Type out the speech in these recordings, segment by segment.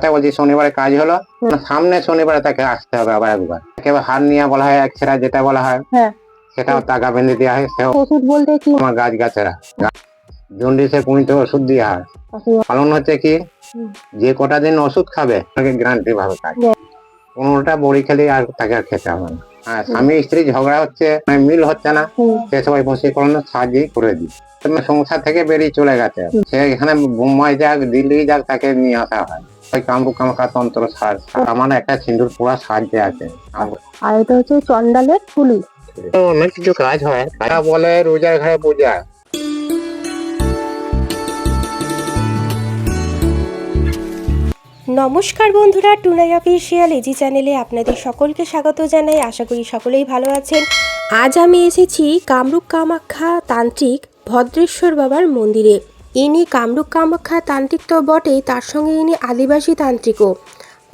কথা বলছি, শনিবারে কাজ হলো, সামনে শনিবারে তাকে আসতে হবে আবার একবার। একেবারে হারনিয়া বলা হয়, একছেড়া যেটা বলা হয়, সেটাও টাকা বেঁধে দেওয়া হয়। সেও ওষুধ বলতে কি? আমার গাছ গাছেরা জন্ডিসে কুমিতে ওষুধ দেওয়া হয়। পালন হচ্ছে কি, যে কটা দিন ওষুধ খাবে তাকে গ্যারান্টি ভাবে কাজ। 15টা বড়ি খেলে আর তাকে আর খেতে হবে না। স্বামী স্ত্রী ঝগড়া হচ্ছে, মিল হচ্ছে না, সে সবাই বশীকরণের সাহায্যই করে দিই। সংসার থেকে বেরিয়ে চলে গেছে, সে এখানে বোম্বাই যাক দিল্লি যাক, তাকে নিয়ে আসা হয়। ওই কামরূপ কামাখ্যা তন্ত্র সার আমার একটা সিঁদুর পোড়া সাহায্যে আছে। আর এটা হচ্ছে চন্ডালের ফুলি। অনেক কিছু কাজ হয়, তারা বলে রোজার ঘরে পূজা। নমস্কার বন্ধুরা, টুনাই অফিসিয়াল এজি চ্যানেলে আপনাদের সকলকে স্বাগত জানাই। আশা করি সকলেই ভালো আছেন। আজ আমি এসেছি কামরূপ কামাখ্যা তান্ত্রিক ভদ্রেশ্বর বাবার মন্দিরে। ইনি কামরূপ কামাখ্যা তান্ত্রিক তো বটেই, তার সঙ্গে ইনি আদিবাসী তান্ত্রিকও।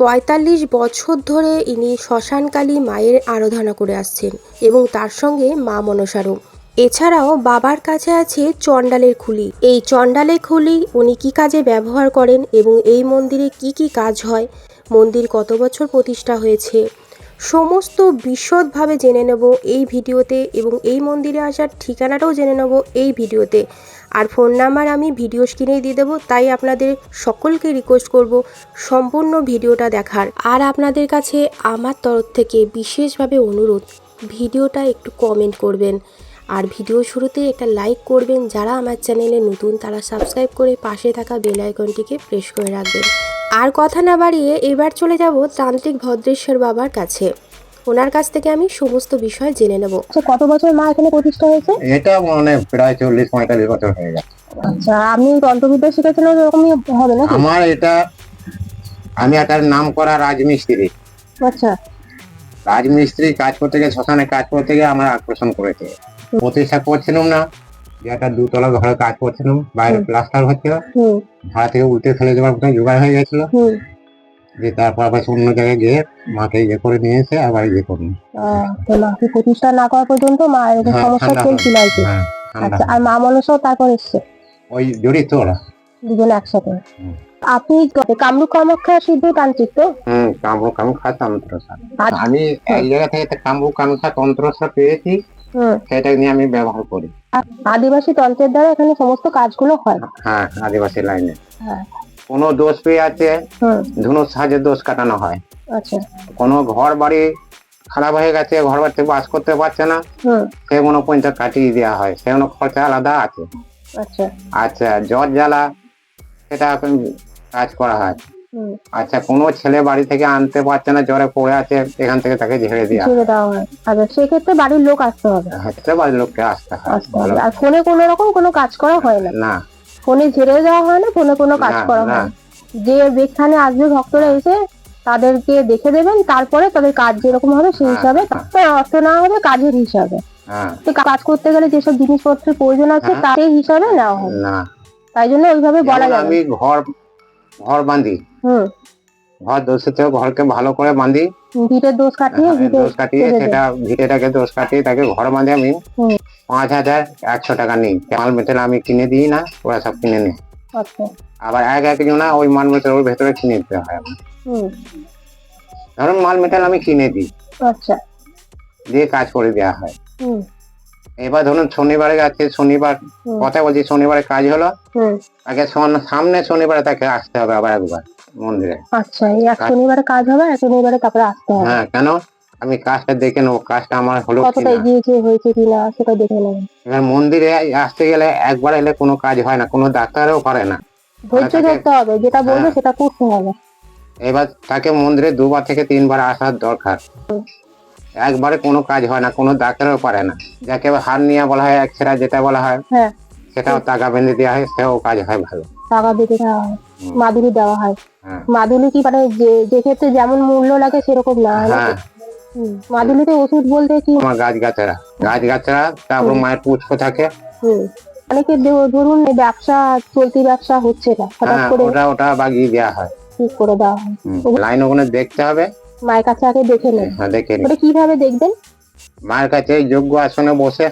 45 বছর ধরে ইনি শ্মশানকালী মায়ের আরাধনা করে আসছেন এবং তার সঙ্গে মা মনসারও। এছাড়াও বাবার কাছে আছে চণ্ডালের খুলি। এই চণ্ডালের খুলি উনি কী কাজে ব্যবহার করেন এবং এই মন্দিরে কি কি কাজ হয়, মন্দির কত বছর প্রতিষ্ঠা হয়েছে, সমস্ত বিশদভাবে জেনে নেব এই ভিডিওতে এবং এই মন্দিরে আসার ঠিকানাটাও জেনে নেব এই ভিডিওতে। আর ফোন নাম্বার আমি ভিডিও স্ক্রিনেই দিয়ে দেবো, তাই আপনাদের সকলকে রিকোয়েস্ট করব সম্পূর্ণ ভিডিওটা দেখার। আর আপনাদের কাছে আমার তরফ থেকে বিশেষভাবে অনুরোধ, ভিডিওটা একটু কমেন্ট করবেন আর ভিডিও শুরুতে একটা লাইক করবেন। যারা আমার চ্যানেলে নতুন তারা সাবস্ক্রাইব করে পাশে থাকা বেল আইকনটিকে প্রেস করে রাখবেন। আর কথা না বাড়িয়ে এবার চলে যাব তান্ত্রিক ভদ্রেশ্বর বাবার কাছে। ওনার কাছ থেকে আমি সমস্ত বিষয় জেনে নেব। কত বছর মা এখানে প্রতিষ্ঠা হয়েছে? এটা মানে প্রায় 40-45 বছর হয়ে গেছে। আচ্ছা, আপনি তন্ত্রবিদ্যা শিখেছেন, এরকমই হবে না? আমার এটা, আমি একটা নাম করা রাজমিস্ত্রি। আচ্ছা, রাজমিস্ত্রি কাজ করতে গিয়ে, শ্মশানে কাজ করতে গিয়ে আমার আকর্ষণ করেছে। প্রতিষ্ঠা করছিলাম না, যে একটা 2তলা ঘরে কাজ করছিলাম, বাইরে প্লাস্টার হচ্ছিল, ভাড়া থেকে উল্টে ফেলে দেওয়ার মতো জোগাড় হয়ে গেছিল। যে তারপর আবার অন্য জায়গায় গিয়ে মাকে ইয়ে করে নিয়ে এসে আবার ইয়ে করুন। মাকে প্রতিষ্ঠা না করা পর্যন্ত মা এরকম সমস্যা চলছিল আর কি। আচ্ছা, আর মা মনসাও তারপর এসছে, ওই জড়িত ওরা দুজন একসাথে। আপনি কামরূপ কামাখ্যা সিদ্ধ তান্ত্রিক তো? কামরূপ কামাখ্যা তন্ত্র সার। আমি এক জায়গা থেকে কামরূপ কামাখ্যা তন্ত্র সার পেয়েছি, সেটা নিয়ে আমি ব্যবহার করি। আদিবাসী তন্ত্রের দ্বারা এখানে সমস্ত কাজগুলো হয়। হ্যাঁ, আদিবাসী লাইনে কোনো দোষ পেয়ে আছে, ধনুর সাহায্যে দোষ কাটানো হয়। আচ্ছা, কোনো ঘর বাড়ি খারাপ হয়ে গেছে, ঘর বাড়িতে বাস করতে পারছে না, সেগুলো পর্যন্ত কাটিয়ে দেওয়া হয়, সেগুলো খরচা আলাদা আছে। আচ্ছা, আচ্ছা, জ্বর জ্বালা সেটা এখন কাজ করা হয়। আচ্ছা, কোনো ছেলে বাড়ি থেকে আনতে পারছে না, জ্বরে পড়ে আছে, এখান থেকে তাকে ঝেড়ে দেওয়া হয়। আচ্ছা, সেক্ষেত্রে বাড়ির লোক আসতে হবে। হচ্ছে, বাড়ির লোককে আসতে হয়। আর ফোনে কোনো রকম কোনো কাজ করা হয় না? না, ফোনে ঝেড়ে দেওয়া হয় না, ফোনে কোনো কাজ করা হয় না। যে যেখানে আসবে ভক্তরা এসে তাদেরকে দেখে দেবেন, তারপরে তাদের কাজ যেরকম হবে সেই হিসাবে, অর্থ না হবে কাজের হিসাবে। কাজ করতে গেলে যেসব জিনিসপত্রের প্রয়োজন আছে তার হিসাবে নেওয়া হবে না, তাই জন্য ওইভাবে বলা যায়। আমি ঘর বাঁধি, ঘর দোষিত ঘরকে ভালো করে বাঁধি, ভিটের দোষ কাটিয়ে সেটা ভিটেটাকে দোষ কাটিয়ে তাকে ঘর বাঁধে। আমি 5100 টাকা নিই। মাল মেটেরিয়াল আমি কিনে দিই না, ওরা সব কিনে নেয়। আবার একজনা ওই মাল মেটেরিয়াল ভেতরে কিনে দিতে হয় আমার। ধরুন মাল মেটেরিয়াল আমি কিনে দিই, আচ্ছা, দিয়ে কাজ করে দেওয়া হয়। এবার ধরুন শনিবারে আছে, শনিবার কথা বলছি, শনিবারে কাজ হলো, আগে সামনে শনিবারে তাকে আসতে হবে আবার একবার মন্দিরে। আচ্ছা, এই এক শনিবারে কাজ হবে, এক শনিবারে তারপরে আসতে হবে। হ্যাঁ, কেন? আমি কাজটা দেখে নেবো, কাজটা আমার হলো কতটা এগিয়েছে, হয়েছে কিনা সেটা দেখে নেবেন। এবার মন্দিরে আসতে গেলে একবার এলে কোনো কাজ হয় না, কোনো ডাক্তারও করে না। ধৈর্য ধরতে হবে, যেটা বলবে সেটা করতে হবে। এবার তাকে মন্দিরে 2বার থেকে 3বার আসার দরকার। একবারে কোনো কাজ হয় না, কোনো ডাক্তারও পারে না। যাকে হারনিয়া বলা হয়, একছেড়া যেটা বলা হয়, সেটাও টাকা বেঁধে দেওয়া হয়, সেও কাজ হয় ভালো। টাকা বেঁধে দেওয়া হয়, মাদুলি দেওয়া হয়। মাদুলি কি মানে যে ক্ষেত্রে যেমন মূল্য লাগে সেরকম না? মাদুলিতে ওষুধ বলতে কি? আমার গাছ গাছরা, তারপর মায়ের পুষ্প থাকে। অনেকে ধরুন ব্যবসা, চলতি ব্যবসা হচ্ছে না, হঠাৎ করে ওটা বাগিয়ে দেওয়া হয়, ঠিক করে দেওয়া হয়। লাইন ওখানে দেখতে হবে, মায়ের কাছে আগে দেখে নেন। দেখে ওটা কিভাবে দেখবেন? মায়ের কাছে যোগ্য আসনে বসে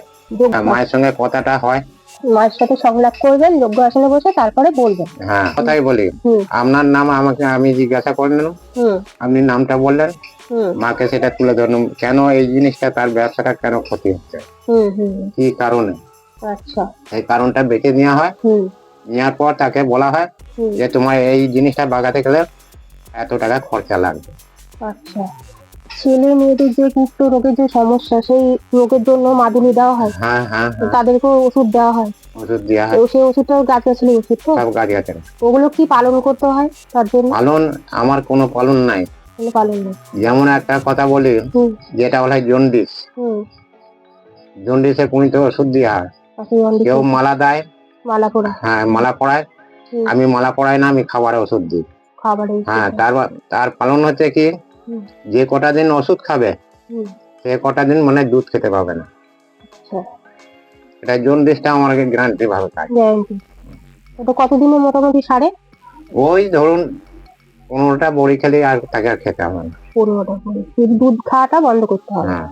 মায়ের সঙ্গে কথাটা হয়, মায়ের সাথে সংলাপ করবেন যজ্ঞ আসনে বসে, তারপরে বলবেন। হ্যাঁ, কথাই বলি। হুম আপনার নাম আমাকে আমি জিজ্ঞাসা করলেন, হুম আপনি নামটা বললেন, হুম মাকে সেটা তুলে ধরুন কেন এই জিনিসটা, তার ব্যবসাটা কেন ক্ষতি হচ্ছে, হুম হুম কি কারণে। আচ্ছা। এই কারণটা বেঁচে নেওয়া হয়। হুম নেওয়ার পর তাকে বলা হয় হুম যে তোমার এই জিনিসটা বাগাতে গেলে এত টাকা খরচা লাগবে। আচ্ছা। ছেলে মেয়েদের যে কুষ্ঠ রোগের যে সমস্যা, সেই রোগের জন্য মাদুলি দেওয়া হয়, হ্যাঁ হ্যাঁ তো হ্যাঁ, তাদেরকেও ওষুধ দেওয়া হয়। ওষুধ দেওয়া তো হয়, সেই ওষুধটাও গাছগাছালি ওষুধ তো, সব গাছ আছে। ওগুলো কি পালন করতে হয় তার জন্য? পালন আমার কোনো পালন নাই। কোনো পালন নেই। যেমন একটা কথা বলি, হুম যেটা বলা হয় জন্ডিস, হুম জন্ডিসে কুঁড়িতে ওষুধ দেওয়া হয়। পাশে জন্ডিস কেউ ওষুধ, মালা দেয়, মালা করে। হ্যাঁ মালা পরায়। হুম, আমি মালা পরাই না, আমি খাবারে ওষুধ দিই। খাবারে ওষুধ হ্যাঁ, দেয়। তার পালন হচ্ছে কি, হুম যে কটা দিন ওষুধ খাবে হুম সে কটা দিন মানে দুধ খেতে পাবে না। আচ্ছা, এটা জন্ডিসটা আমার গ্যারান্টি ভাবে কাজ। গ্যারান্টি। ওটা কতদিনে মোটামুটি সারে? ওই ধরুন 15টা বড়ি খেলে আর তাকে আর খেতে হবে না। 15টা করে শুধু দুধ খাওয়াটা বন্ধ করতে হবে। হ্যাঁ,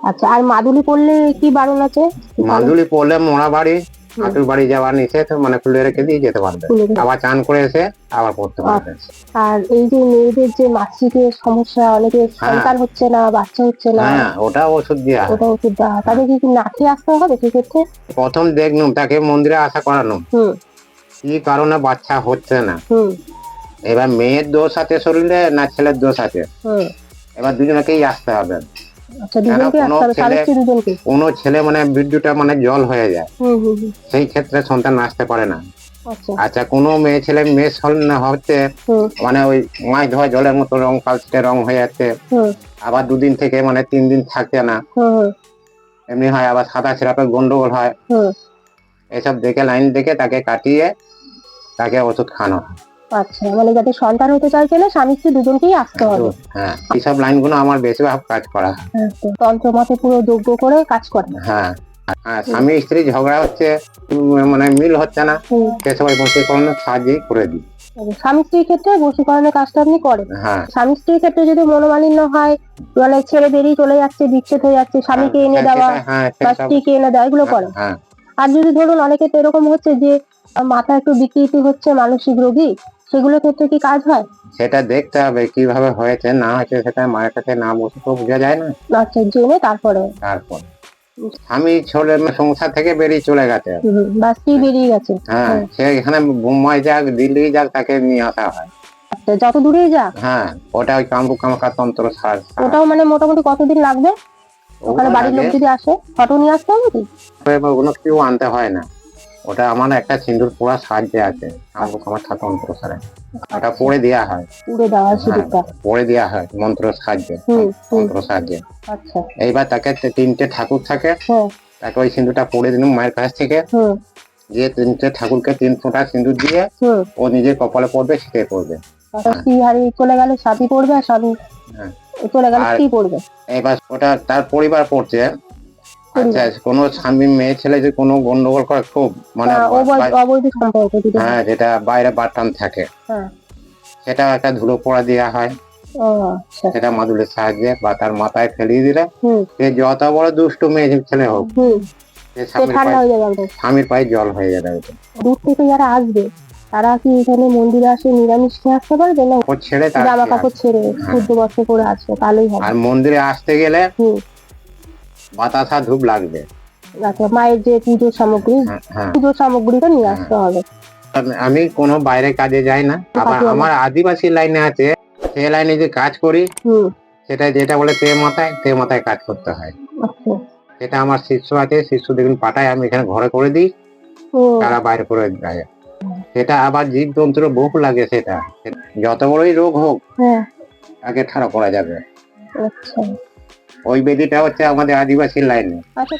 আচ্ছা, আর মাদুলি পড়লে কি বারণ আছে? মাদুলি পড়লে মোড়া বাড়ি, হুম। হাঁটুর বাড়ি যাওয়া নিষেধ, মানে খুলে রেখে দিয়ে যেতে পারবে, খুলে রেখে। আবার চান করে এসে আবার পড়তে পারবে। আর এই যে মেয়েদের যে মাসিকের সমস্যা, অনেকের সন্তান হচ্ছে না, বাচ্চা হচ্ছে না, হ্যাঁ, ওটা ওষুধ দেওয়া হয়। ওটা ওষুধ দেওয়া হয়। তাদের কি না খেয়ে আসতে হবে সেক্ষেত্রে? প্রথম দেখলাম তাকে মন্দিরে আশা করানো, হুম কি কারণে বাচ্চা হচ্ছে না। হুম এবার মেয়ের দোষ আছে শরীরে না ছেলের দোষ আছে, হুম এবার দুজনকেই আসতে হবে। আচ্ছা, দুজনকে কোনো আসতে হবে, স্বামী ছেলে- স্ত্রী দুজনকে? কোনো ছেলে মানে বিদ্যুৎটা মানে জল হয়ে যায়, হুম হুম হুম সেই ক্ষেত্রে সন্তান আসতে পারে না। আচ্ছা। আচ্ছা, কোনো মেয়ে ছেলে মেয়ে হচ্ছে হুম মানে ওই মাছ ধোয়া জলের মতো রং কালচে রং হয়ে যাচ্ছে, হুম আবার 2 দিন থেকে মানে 3 দিন থাকছে না, হুম এমনি হয়, আবার সাদা ছিড়াপের গন্ডগোল হয়। হুম এসব দেখে লাইন দেখে তাকে কাটিয়ে তাকে ওষুধ খাওয়ানো হয়। আচ্ছা, মানে যাদের সন্তান হতে চাইছে না, স্বামী স্ত্রী দুজনকেই আসতে হবে। হ্যাঁ, এইসব লাইনগুলো আমার বেশিরভাগ কাজ করা হয়। তো তন্ত্র মতে পুরো যজ্ঞ করে কাজ করে। হ্যাঁ হ্যাঁ, স্বামী স্ত্রী ঝগড়া হচ্ছে, মানে মিল হচ্ছে না, হুম। সে সবাই বশীকরণের সাহায্যেই করে দিই। স্বামী স্ত্রীর ক্ষেত্রে বশীকরণের কাজটা আপনি করেন। হ্যাঁ, স্বামী স্ত্রীর ক্ষেত্রে যদি মনোমালিন্য হয়, মানে ছেড়ে বেরিয়ে চলে যাচ্ছে, বিচ্ছেদ হয়ে যাচ্ছে, স্বামীকে এনে দেওয়া হ্যাঁ বা সেসব, স্ত্রীকে এনে দেওয়া, এগুলো করেন। হ্যাঁ আর যদি ধরুন অনেকে তো এরকম হচ্ছে যে মাথা একটু বিকৃতি হচ্ছে, মানসিক রোগী, সেগুলো ক্ষেত্রে কি কাজ হয়? সেটা দেখতে হবে কিভাবে হয়েছে না হয়েছে, সেটা মায়ের কাছে না বসে তো বোঝা যায় না। আচ্ছা, জেনে তারপরে। তারপর স্বামী ছেলে সংসার থেকে বেরিয়ে চলে গেছে, বা স্ত্রী বেরিয়ে গেছে, হ্যাঁ, সে এখানে বোম্বাই যাক দিল্লি যাক তাকে নিয়ে আসা হয়। আচ্ছা, যত দূরেই যাক। হ্যাঁ, ওটা ওই কামরূপ কামাখ্যা তন্ত্র সার। ওটাও মানে মোটামুটি কতদিন লাগবে? ওখানে বাড়ির লোক যদি আসে, ফটো নিয়ে আসতে হবে কি? ওগুলো কেউ আনতে হয় না, ওটা আমার একটা সিঁদুর পোড়া সাহায্যে আছে, কামরূপ কামাখ্যা তন্ত্র সারে, ওটা পড়ে দেওয়া হয়। পুরো দেওয়া সিঁদুরটা। পড়ে দেওয়া হয় মন্ত্র সাহায্যে, তন্ত্র সাহায্যে। আচ্ছা। এইবার তাকে 3টে ঠাকুর থাকে, হ্যাঁ তাকে ওই সিঁদুরটা পড়ে দিলাম মায়ের কাছ থেকে, হুম যে 3টে ঠাকুরকে 3 ফোঁটা সিঁদুর দিয়ে হুম ও নিজের কপালে পড়বে, শীতে পড়বে। স্ত্রী হারিয়ে চলে গেলে স্বামী পড়বে, আর স্বামী হ্যাঁ, চলে গেলে আর- স্ত্রী পড়বে। এবার ওটা তার পরিবার পড়ছে। আচ্ছা, কোনো স্বামী মেয়ে ছেলে যে কোনো গন্ডগোল করে খুব মানে অবৈধ সম্পর্ক যদি হয়। হ্যাঁ, যেটা বাইরে বাটান থাকে, হ্যাঁ। সেটা একটা ধুলো পোড়া দেওয়া হয়, ও আচ্ছা। সেটা মাদুলের সাহায্যে বা তার মাথায় ফেলিয়ে দিলে হুম সে যত বড় দুষ্টু মেয়ে ছেলে হোক, হুম সে সে ঠান্ডা হয়ে যাবে একদম। স্বামীর পায়ে জল হয়ে যাবে ওটা। দূর থেকে যারা আসবে, তারা কি এখানে মন্দিরে আসে নিরামিষ খেয়ে আসতে পারবে, না কাপড় ছেড়ে তার জামা কাপড় ছেড়ে শুদ্ধ বস্ত্র পরে আসবে তাহলেই হবে? আর মন্দিরে আসতে গেলে হুম বাতাসা ধূপ লাগবে। আচ্ছা, মায়ের যে পুজো সামগ্রী, হ্যাঁ, হ্যাঁ। পুজো সামগ্রীটা নিয়ে আসতে হবে। আমি কোনো বাইরে কাজে যাই না, আবার আমার আদিবাসী লাইনে আছে, সে লাইনে যে কাজ করি, হুম সেটা যেটা বলে তে মাথায় কাজ করতে হয়। আচ্ছা। সেটা আমার শিষ্য আছে, শিষ্য দেখুন পাঠায়, আমি এখানে ঘরে করে দিই, ও তারা বাইরে করে দেয়। সেটা আবার জীবজন্তুর বহু লাগে, সেটা যত বড়ই রোগ হোক হ্যাঁ তাকে ঠাড়া করা যাবে। আচ্ছা ওই বেদিটা হচ্ছে আমাদের আদিবাসী লাইনে। আচ্ছা।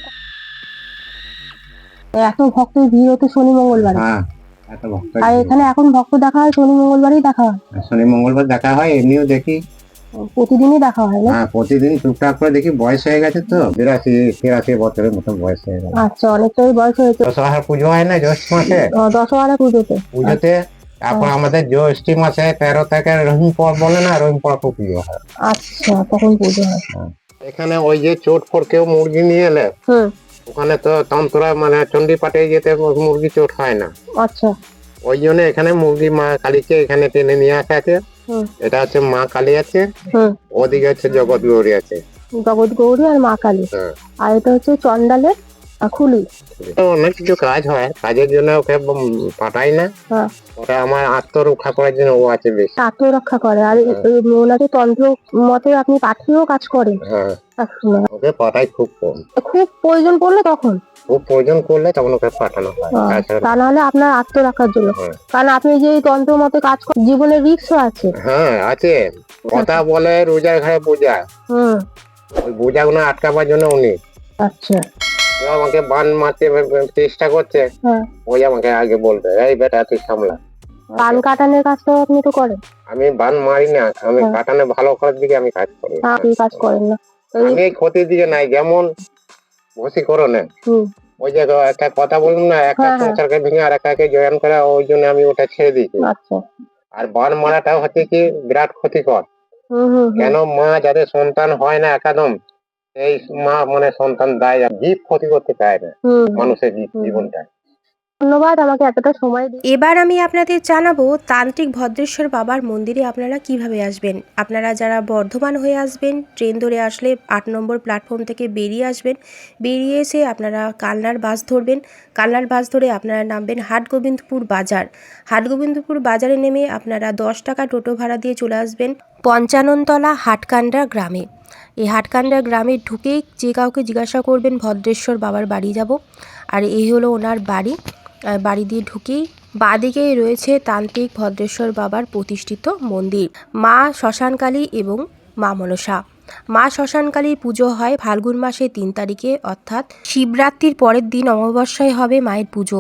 এত ভক্তের ভিড় হতো শনি মঙ্গলবার, হ্যাঁ, এত ভক্ত। আর এখানে এখন ভক্ত দেখা হয় শনি মঙ্গলবারই দেখা হয়? শনি মঙ্গলবার দেখা হয়, এমনিও দেখি। প্রতিদিনই দেখা হয় না? হ্যাঁ, প্রতিদিন টুকটাক করে দেখি, বয়স হয়ে গেছে তো, 82-83 বছরের মতো বয়স হয়ে গেছে। আচ্ছা, অনেকটাই বয়স হয়েছে। দশহরা পুজো হয় না জ্যৈষ্ঠ মাসে, দশহরা পুজোতে। পুজোতে তারপর আমাদের জ্যৈষ্ঠ মাসে 13 থেকে রহিম পর বলে না, রহিম পর পুজো হয়। আচ্ছা, তখন পুজো হয়। এখানে ওই যে চোট ফোর কেউ মুরগি নিয়ে এলে, হুম ওখানে তো তন্ত্রা মানে চণ্ডীপাঠে যেতে মুরগি চোট হয় না, আচ্ছা। ওই জন্য এখানে মুরগি মা কালীকে এখানে টেনে নিয়ে আসা আছে। হুম এটা হচ্ছে মা কালী আছে, হুম। ওদিকে হচ্ছে জগৎ গৌরী আছে। জগৎ গৌরী আর মা কালী। হ্যাঁ। আর এটা হচ্ছে চন্ডালের খুলি। তো অনেক কিছু কাজ হয়, কাজের জন্য ওকে পাঠাই না। হ্যাঁ। ওটা আমার আত্মরক্ষা করার জন্য ও আছে বেশ। আত্মরক্ষা করে। আর ওনাকে তন্ত্র মতে আপনি পাঠিয়েও কাজ করেন। হ্যাঁ, আচ্ছা। ওকে পাঠাই খুব কম, খুব প্রয়োজন পড়লে তখন, খুব প্রয়োজন করলে তখন ওকে পাঠানো হয়। তাছাড়া তা নাহলে আপনার আত্মরক্ষার জন্য। হ্যাঁ। কারণ আপনি যে তন্ত্র মতে কাজ করেন, জীবনের রিস্কও আছে। হ্যাঁ আছে, কথা বলে রোজার ঘরে বোঝায়, হুম। ওই বোঝাগুলো আটকাবার জন্য উনি। আচ্ছা। ও আমাকে বান মারতে চেষ্টা করছে, হ্যাঁ। ওই আমাকে আগে বলবে, এই বেটা তুই সামলা। পান কাটানোর কাজটাও আপনি তো করেন। আমি বান মারি না, আমি হ্যাঁ। কাটানো ভালো করার দিকে আমি কাজ করি। আপনি কাজ করেন না। আমি এই ক্ষতির দিকে নাই, যেমন বশীকরণে হুম। ওই যে একটা কথা বললাম না, একটা হ্যাঁ, হ্যাঁ। সংসারকে ভেঙে আর একাকে জয়েন করা, ওই জন্য আমি ওটা ছেড়ে দিয়েছি। আচ্ছা। আর বান মারাটাও হচ্ছে কি বিরাট ক্ষতিকর। হুম হুম হুম। কেন মা যাদের সন্তান হয় না একাদম, এই মা মানে সন্তান দেয়, জীব ক্ষতি করতে চায় না, হুম। মানুষের জীবনটা। ধন্যবাদ আমাকে এতটা সময় দিয়ে। এবার আমি আপনাদের জানাবো তান্ত্রিক ভদ্রেশ্বর বাবার মন্দিরে আপনারা কিভাবে আসবেন। আপনারা যারা বর্ধমান হয়ে আসবেন, ট্রেন ধরে আসলে 8 নম্বর প্ল্যাটফর্ম থেকে বেরিয়ে আসবেন। বেরিয়ে এসে আপনারা কালনার বাস ধরবেন। কালনার বাস ধরে আপনারা নামবেন হাটগোবিন্দপুর বাজার। হাটগোবিন্দপুর বাজারে নেমে আপনারা 10 টাকা টোটো ভাড়া দিয়ে চলে আসবেন পঞ্চাননতলা হাটকান্ডা গ্রামে। এই হাটকান্ডা গ্রামে ঢুকেই যে কাউকে জিজ্ঞাসা করবেন ভদ্রেশ্বর বাবার বাড়ি যাব, আর এই হলো ওনার বাড়ি। বাড়ি দিয়ে ঢুকেই বাঁদিকেই রয়েছে তান্ত্রিক ভদ্রেশ্বর বাবার প্রতিষ্ঠিত মন্দির, মা শ্মশানকালী এবং মা মনসা। মা শ্মশানকালীর পুজো হয় ফাল্গুন মাসে 3 তারিখে, অর্থাৎ শিবরাত্রির পরের দিন অমাবস্যায় হবে মায়ের পুজো।